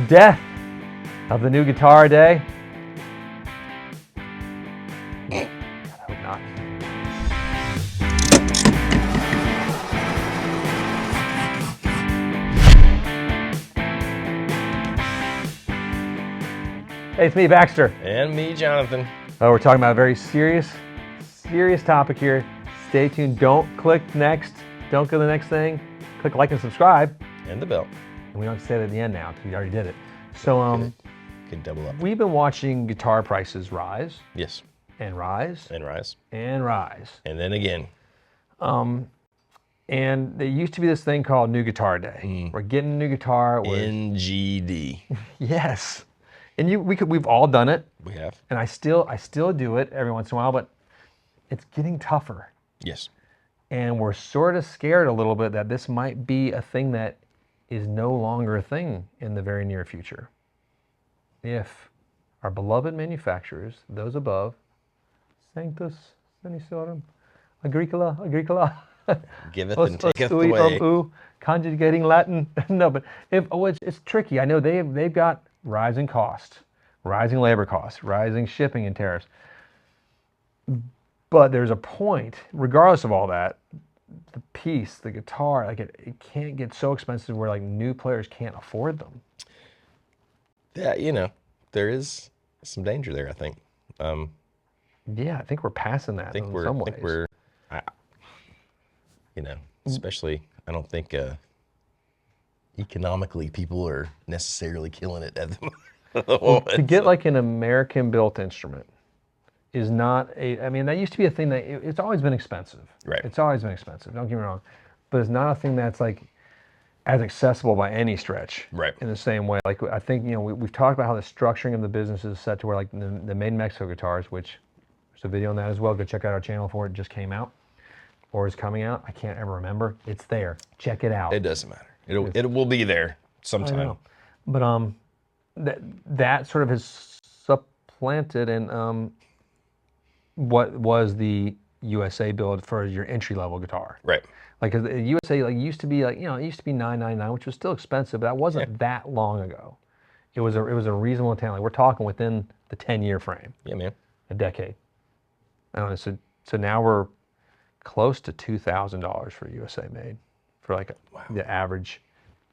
Death of the new guitar day. God, I hope not. Hey, it's me, Baxter. And me, Jonathan. Oh, we're talking about a very serious topic here. Stay tuned. Don't click next. Don't go to the next thing. Click like and subscribe. And the bell. And we don't say it at the end now because we already did it. So, Could double up. we've been watching guitar prices rise. Yes. And rise. And rise. And rise. And then again. And there used to be this thing called New Guitar Day. We're getting a new guitar. NGD. Yes. And we've all done it. We have. And I still do it every once in a while, but it's getting tougher. Yes. And we're sort of scared a little bit that this might be a thing that is no longer a thing in the very near future. If our beloved manufacturers, those above, Sanctus, Senisorum, Agricola, Giveth and taketh away. Conjugating Latin. No, but it's tricky. I know they've got rising costs, rising labor costs, rising shipping and tariffs. But there's a point, regardless of all that, the piece, the guitar, like it can't get so expensive where like new players can't afford them. Yeah, there is some danger there, I think. Yeah, I think we're passing that in some ways. Especially, I don't think economically people are necessarily killing it at the moment. To get like an American-built instrument is not that used to be a thing that it's always been expensive. Right. It's always been expensive, don't get me wrong. But it's not a thing that's like as accessible by any stretch. Right. In the same way. Like I think, we've talked about how the structuring of the business is set to where like the Made in Mexico guitars, which there's a video on that as well. Go check out our channel for it. It just came out or is coming out. I can't ever remember. It's there. Check it out. It doesn't matter. It will be there sometime. I know. But that sort of has supplanted and what was the USA build for your entry level guitar. Right. Like the USA used to be it used to be $999, which was still expensive, but that wasn't that long ago. It was a reasonable time. Like we're talking within the 10-year frame. Yeah, man. A decade. I don't know. So now we're close to $2,000 for USA made. For like the average,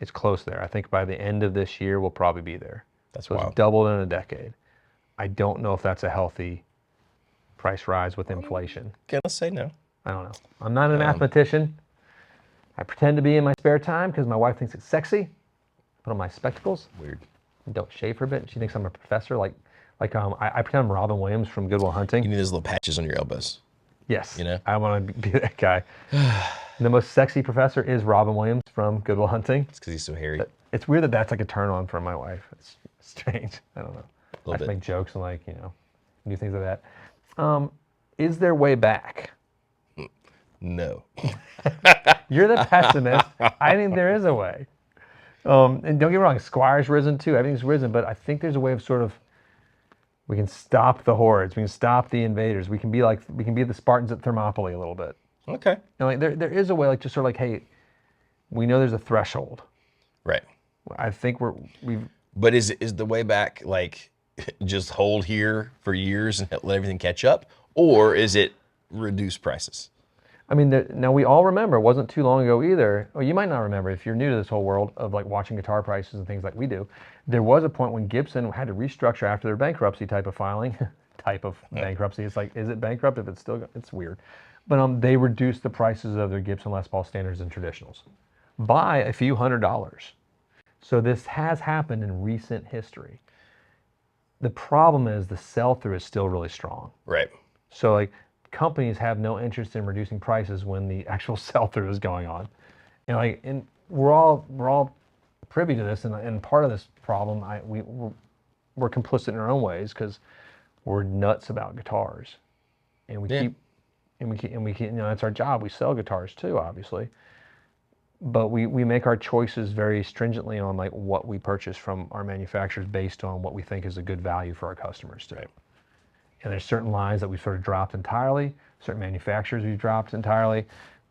it's close there. I think by the end of this year we'll probably be there. That's wild. It's doubled in a decade. I don't know if that's a healthy price rise with inflation. Okay, let's say no. I don't know. I'm not a mathematician. I pretend to be in my spare time because my wife thinks it's sexy. Put on my spectacles. Weird. Don't shave for a bit. She thinks I'm a professor. I pretend I'm Robin Williams from Good Will Hunting. You need those little patches on your elbows. Yes. I want to be that guy. The most sexy professor is Robin Williams from Good Will Hunting. It's because he's so hairy. It's weird that that's like a turn on for my wife. It's strange. I don't know. I have to make jokes and do things like that. Is there way back? No. You're the pessimist. I think there is a way. And don't get me wrong, Squire's risen too. Everything's risen, but I think there's a way of we can stop the hordes. We can stop the invaders. We can be the Spartans at Thermopylae a little bit. Okay. There is a way, just sort of hey, we know there's a threshold. Right. I think we've. But is the way back just hold here for years and let everything catch up, or is it reduce prices? Now we all remember, it wasn't too long ago either. Well, you might not remember if you're new to this whole world of watching guitar prices and things like we do. There was a point when Gibson had to restructure after their bankruptcy type of filing. Bankruptcy. It's is it bankrupt if it's still, it's weird. But they reduced the prices of their Gibson Les Paul standards and traditionals by a few $100s. So this has happened in recent history. The problem is the sell-through is still really strong. Right. So companies have no interest in reducing prices when the actual sell-through is going on. And we're all privy to this, and part of this problem, we're complicit in our own ways because we're nuts about guitars, and we keep that's our job. We sell guitars too, obviously, but we make our choices very stringently on what we purchase from our manufacturers based on what we think is a good value for our customers too. Right. And there's certain lines that we've sort of dropped entirely, certain manufacturers we've dropped entirely,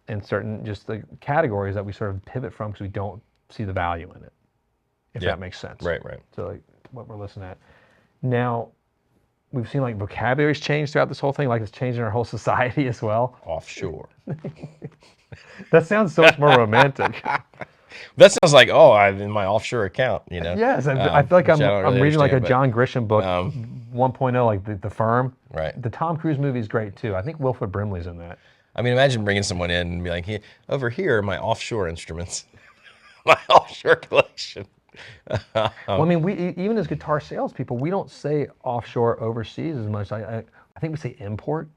and certain just the categories that we sort of pivot from because we don't see the value in it. if that makes sense. Right. So like what we're listening at. Now, we've seen like vocabularies change throughout this whole thing, like it's changing our whole society as well. Offshore. That sounds so much more romantic. That sounds like, oh, I'm in my offshore account, you know. Yes, I feel like which I don't I'm really reading like a understand, but, John Grisham book 1.0, like the Firm. Right. The Tom Cruise movie is great too. I think Wilford Brimley's in that. I mean, imagine bringing someone in and be like, hey, over here are my offshore instruments, my offshore collection. Well, I mean, we even as guitar salespeople, we don't say offshore overseas as much. I think we say import.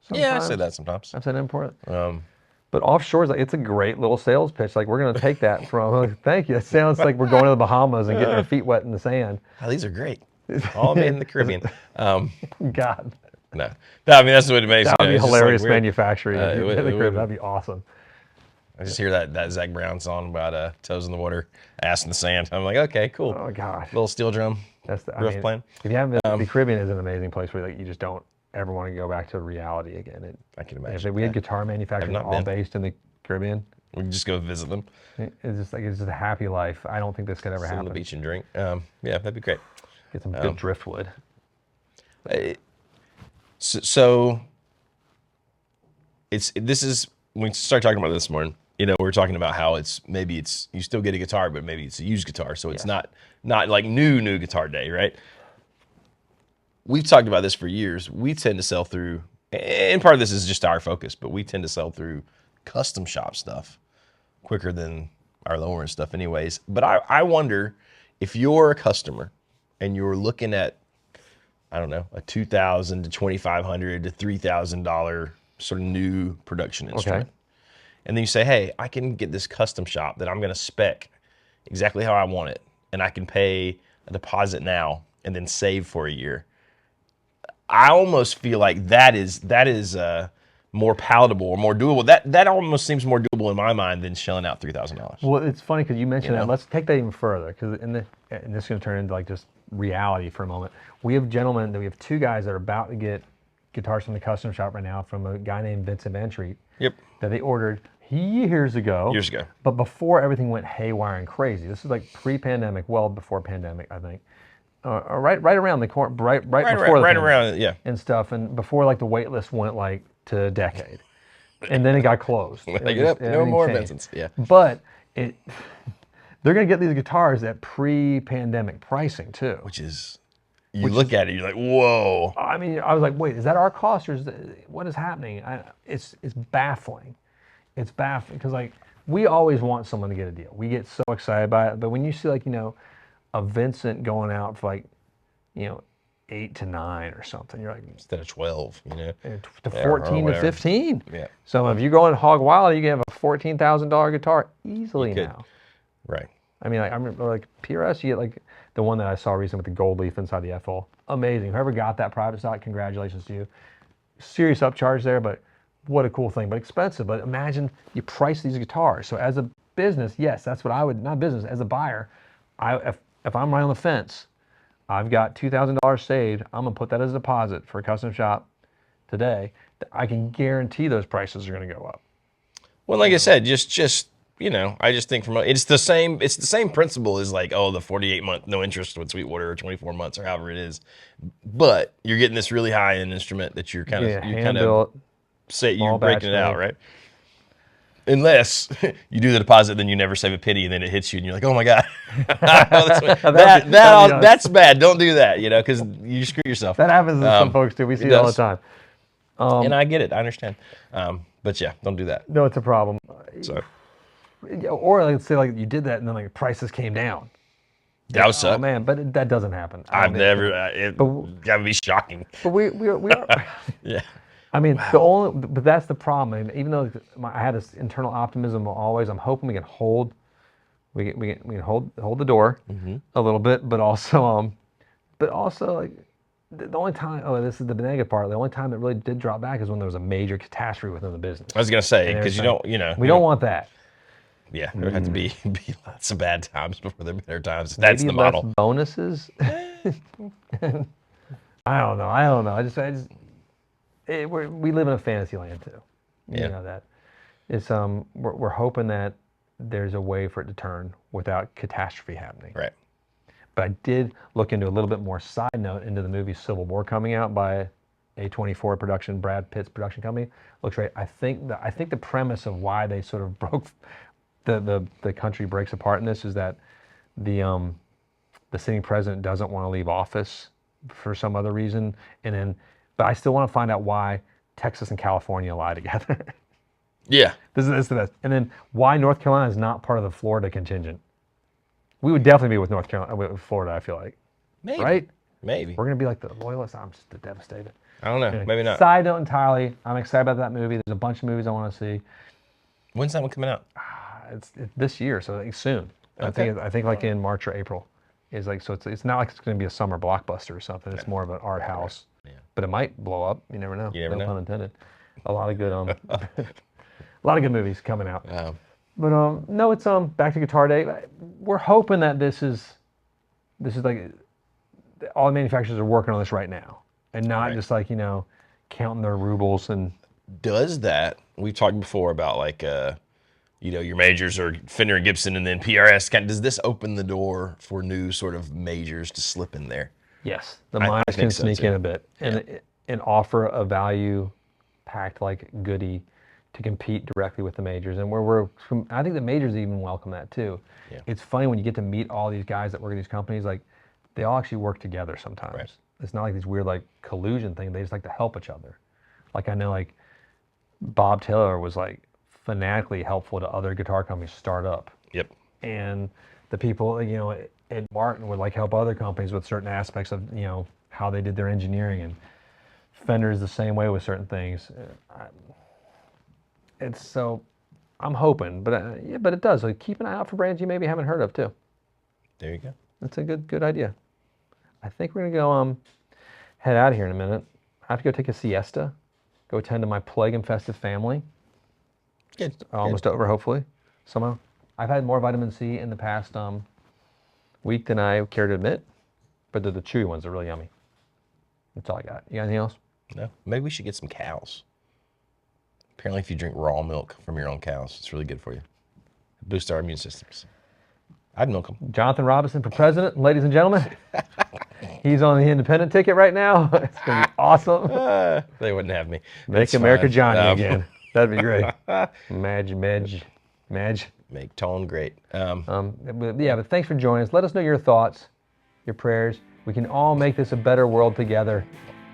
Sometimes. Yeah, I say that sometimes. I've said import. But offshore is like, it's a great little sales pitch. Like, we're going to take that from, like, thank you. It sounds like we're going to the Bahamas and getting our feet wet in the sand. Oh, these are great. All made in the Caribbean. God. No, I mean, that's what it makes. That would be it's just, hilarious like, weird. manufacturing. It in would- the it Caribbean. would. That'd be awesome. I just hear that Zach Brown song about toes in the water, ass in the sand. I'm like, okay, cool. Oh, gosh. Little steel drum. That's riff playing. If you haven't been, the Caribbean is an amazing place where like, you just don't ever want to go back to reality again. I can If imagine. we had guitar manufacturers not all been. based in the Caribbean, We can just go visit them, it's just a happy life. I don't think this could ever sit on happen. the beach and drink. Yeah, that'd be great. Get some good driftwood. So this is when we started talking about this morning. You know, we were talking about how maybe you still get a guitar, but maybe it's a used guitar, so it's not like new guitar day, right? We've talked about this for years. We tend to sell through, and part of this is just our focus, but we tend to sell through custom shop stuff quicker than our lower end stuff, anyways. But I wonder if you're a customer and you're looking at, I don't know, a $2,000 to $2,500 to $3,000 sort of new production instrument. Okay. And then you say, hey, I can get this custom shop that I'm going to spec exactly how I want it. And I can pay a deposit now and then save for a year. I almost feel like that is more palatable or more doable. That almost seems more doable in my mind than shelling out $3,000. Well, it's funny because you mentioned You know? that. Let's take that even further, because and this is going to turn into like just reality for a moment. We have two guys that are about to get guitars from the custom shop right now from a guy named Vincent Van Treat. Yep. That they ordered years ago. Years ago. But before everything went haywire and crazy. This is like pre-pandemic, well before pandemic, I think. Right around the corner, right before the pandemic around, yeah. and stuff, and before like the wait list went like to a decade, and then it got closed. Like, yep, no everything more changed. Vincents. Yeah. But they're gonna get these guitars at pre-pandemic pricing too. Which is, look at it, you're like, whoa. I mean, I was like, wait, is that our cost or what is happening? It's baffling. It's baffling because like we always want someone to get a deal. We get so excited by it, but when you see like a Vincent going out for like 8 to 9 or something, you're like Instead of 12, to Yeah, 14 to whatever. 15. Yeah. So if you're going hog wild, you can have a $14,000 guitar easily could. now. Right. I mean, like, I remember like PRS, you get like the one that I saw recently with the gold leaf inside the FL. Amazing. Whoever got that private stock, congratulations to you. Serious upcharge there, but what a cool thing. But expensive. But imagine you price these guitars. So as a business, yes, that's what I would, not business, as a buyer, if I'm right on the fence, I've got $2,000 saved, I'm gonna put that as a deposit for a custom shop today. I can guarantee those prices are gonna go up. Well, like I said, just I just think it's the same principle as like, the 48-month no interest with Sweetwater or 24 months or however it is, but you're getting this really high end instrument that you're kind of Hand-built, you're breaking it out, made. right? Unless you do the deposit, then you never save a penny, and then it hits you, and you're like, "Oh my god, that's bad. Don't do that," because you screw yourself. That happens to some folks too. We see it all the time. And I get it. I understand. But yeah, don't do that. No, it's a problem. So Or let's say like you did that and then like prices came down. that would suck. Oh man, but that doesn't happen. I've never. That would be shocking. But we are. Yeah. I mean, but that's the problem. I mean, even though I had this internal optimism always, I'm hoping we can hold the door a little bit, but also like the only time. Oh, this is the negative part. The only time that really did drop back is when there was a major catastrophe within the business. I was gonna say And because we don't want that. Yeah, there would have to be lots of bad times before there are better times. That's Maybe the model. less bonuses. I don't know. We live in a fantasy land too. You Yeah. know that. It's we're hoping that there's a way for it to turn without catastrophe happening. Right. But I did look into a little bit more side note into the movie Civil War coming out by A24 production, Brad Pitt's production company. Looks right. I think the premise of why they sort of broke the country breaks apart in this is that the sitting president doesn't want to leave office for some other reason, but I still want to find out why Texas and California lie together. Yeah. This is the best. And then why North Carolina is not part of the Florida contingent. We would definitely be with North Carolina, with Florida, I feel like. Maybe. Right? Maybe. We're going to be like the loyalists. I'm just devastated. I don't know. Anyway, Maybe not. Side note entirely, I'm excited about that movie. There's a bunch of movies I want to see. When's that one coming out? It's this year, so I think soon. Okay. I think like in March or April. Is like, so it's not like it's going to be a summer blockbuster or something. It's more of an art house. Yeah. But it might blow up. You never know. You never No know. pun intended. A lot of good a lot of good movies coming out. But no, it's back to Guitar Day. We're hoping that this is like all the manufacturers are working on this right now, and not just like counting their rubles and. Does that? We've talked before about like your majors are Fender and Gibson, and then PRS. Does this open the door for new sort of majors to slip in there? Yes, the miners can think so, sneak too. in a bit and offer a value-packed like goodie to compete directly with the majors. And I think the majors even welcome that too. Yeah. It's funny when you get to meet all these guys that work at these companies, like they all actually work together sometimes. Right. It's not like these weird like collusion thing. They just like to help each other. Like I know like Bob Taylor was like fanatically helpful to other guitar companies start up. Yep. And the people, Ed Martin would like help other companies with certain aspects of, how they did their engineering, and Fender is the same way with certain things. It's so, I'm hoping, but it does. Like keep an eye out for brands you maybe haven't heard of too. There you go. That's a good idea. I think we're gonna go head out of here in a minute. I have to go take a siesta, go attend to my plague-infested family. Good. Almost over, hopefully, somehow. I've had more vitamin C in the past week than I care to admit, but the chewy ones are really yummy. That's all I got. You got anything else? No. Maybe we should get some cows. Apparently, if you drink raw milk from your own cows, it's really good for you. Boost our immune systems. I'd milk them. Jonathan Robinson for president, ladies and gentlemen. He's on the independent ticket right now. It's going to be awesome. They wouldn't have me. Make It's America fine. Johnny again. That'd be great. Madge. Make Tone great. But thanks for joining us. Let us know your thoughts, your prayers. We can all make this a better world together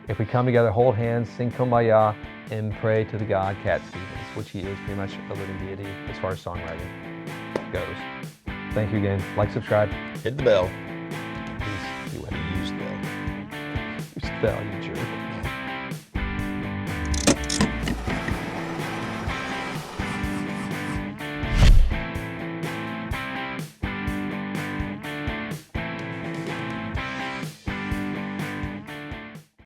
if we come together, hold hands, sing Kumbaya, and pray to the God Cat Stevens, which he is pretty much a living deity as far as songwriting goes. Thank you again. Like, subscribe. Hit the bell. Peace. You have to use the bell. Use the bell, you jerk.